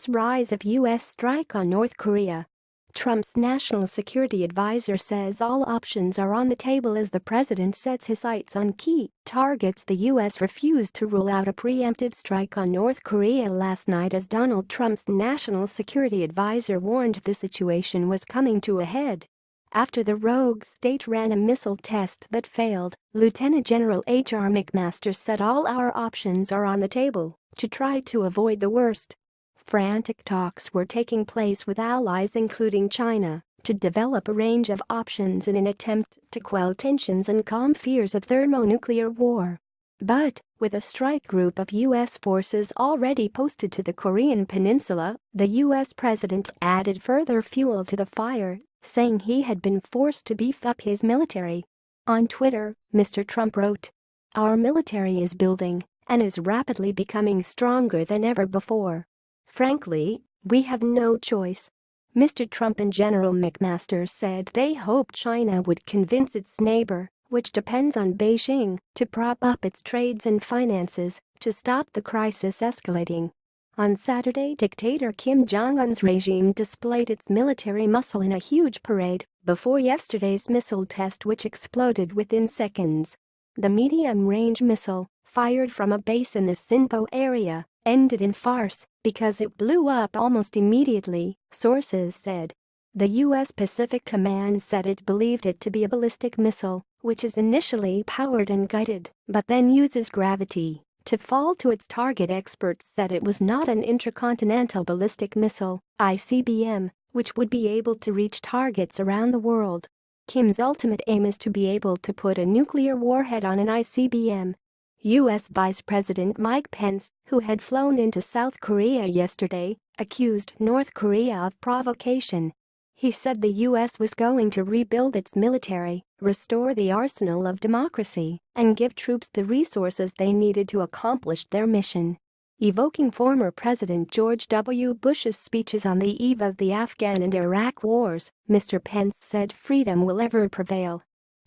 rise of U.S. strike on North Korea. Trump's national security advisor says all options are on the table as the president sets his sights on key targets. The U.S. refused to rule out a preemptive strike on North Korea last night as Donald Trump's national security advisor warned the situation was coming to a head. After the rogue state ran a missile test that failed, Lieutenant General H.R. McMaster said all our options are on the table to try to avoid the worst. Frantic talks were taking place with allies including China to develop a range of options in an attempt to quell tensions and calm fears of thermonuclear war. But, with a strike group of U.S. forces already posted to the Korean peninsula, the U.S. president added further fuel to the fire, saying he had been forced to beef up his military. On Twitter, Mr. Trump wrote, "Our military is building and is rapidly becoming stronger than ever before. Frankly, we have no choice." Mr. Trump and General McMaster said they hoped China would convince its neighbor, which depends on Beijing, to prop up its trades and finances to stop the crisis escalating. On Saturday, dictator Kim Jong-un's regime displayed its military muscle in a huge parade before yesterday's missile test, which exploded within seconds. The medium-range missile, fired from a base in the Sinpo area, ended in farce because it blew up almost immediately, sources said. The U.S. Pacific Command said it believed it to be a ballistic missile, which is initially powered and guided, but then uses gravity to fall to its target. Experts said it was not an intercontinental ballistic missile, ICBM, which would be able to reach targets around the world. Kim's ultimate aim is to be able to put a nuclear warhead on an ICBM. U.S. Vice President Mike Pence, who had flown into South Korea yesterday, accused North Korea of provocation. He said the U.S. was going to rebuild its military, restore the arsenal of democracy, and give troops the resources they needed to accomplish their mission. Evoking former President George W. Bush's speeches on the eve of the Afghan and Iraq wars, Mr. Pence said freedom will ever prevail.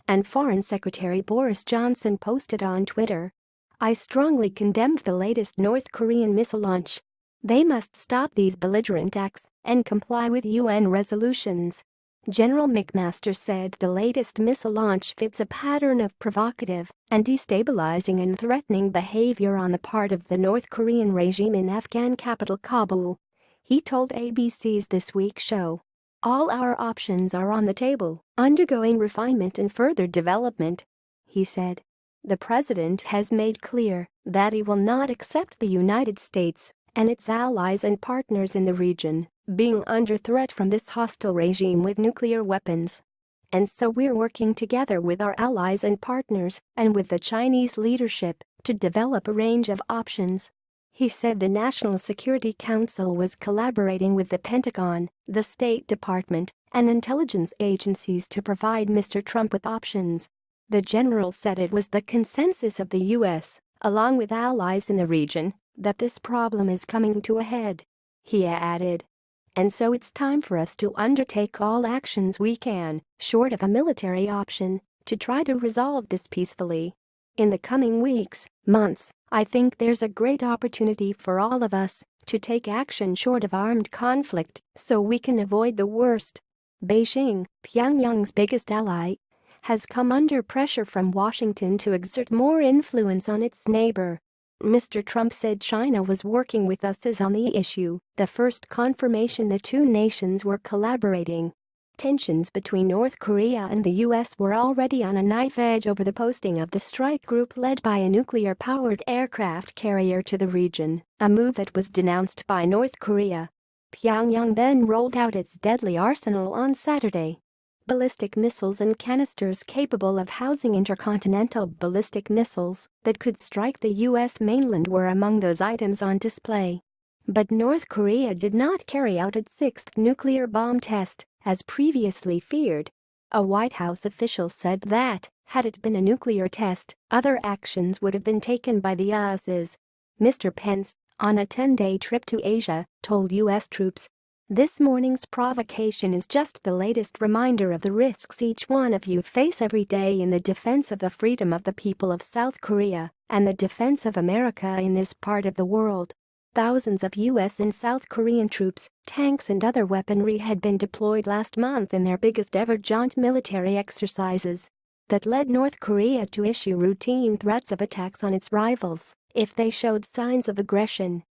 And Foreign Secretary Boris Johnson posted on Twitter, "I strongly condemned the latest North Korean missile launch. They must stop these belligerent acts and comply with UN resolutions." General McMaster said the latest missile launch fits a pattern of provocative and destabilizing and threatening behavior on the part of the North Korean regime in Afghan capital Kabul. He told ABC's This Week show, "All our options are on the table, undergoing refinement and further development." He said, "The president has made clear that he will not accept the United States and its allies and partners in the region being under threat from this hostile regime with nuclear weapons. And so we're working together with our allies and partners and with the Chinese leadership to develop a range of options." He said the National Security Council was collaborating with the Pentagon, the State Department, and intelligence agencies to provide Mr. Trump with options. The general said it was the consensus of the U.S., along with allies in the region, that this problem is coming to a head. He added, "And so it's time for us to undertake all actions we can, short of a military option, to try to resolve this peacefully. In the coming weeks, months, I think there's a great opportunity for all of us to take action short of armed conflict so we can avoid the worst." Beijing, Pyongyang's biggest ally, has come under pressure from Washington to exert more influence on its neighbor. Mr. Trump said China was working with us on the issue, the first confirmation the two nations were collaborating. Tensions between North Korea and the U.S. were already on a knife edge over the posting of the strike group led by a nuclear-powered aircraft carrier to the region, a move that was denounced by North Korea. Pyongyang then rolled out its deadly arsenal on Saturday. Ballistic missiles and canisters capable of housing intercontinental ballistic missiles that could strike the U.S. mainland were among those items on display. But North Korea did not carry out its sixth nuclear bomb test, as previously feared. A White House official said that, had it been a nuclear test, other actions would have been taken by the U.S. Mr. Pence, on a 10-day trip to Asia, told U.S. troops, "This morning's provocation is just the latest reminder of the risks each one of you face every day in the defense of the freedom of the people of South Korea and the defense of America in this part of the world." Thousands of U.S. and South Korean troops, tanks and other weaponry had been deployed last month in their biggest ever joint military exercises that led North Korea to issue routine threats of attacks on its rivals if they showed signs of aggression.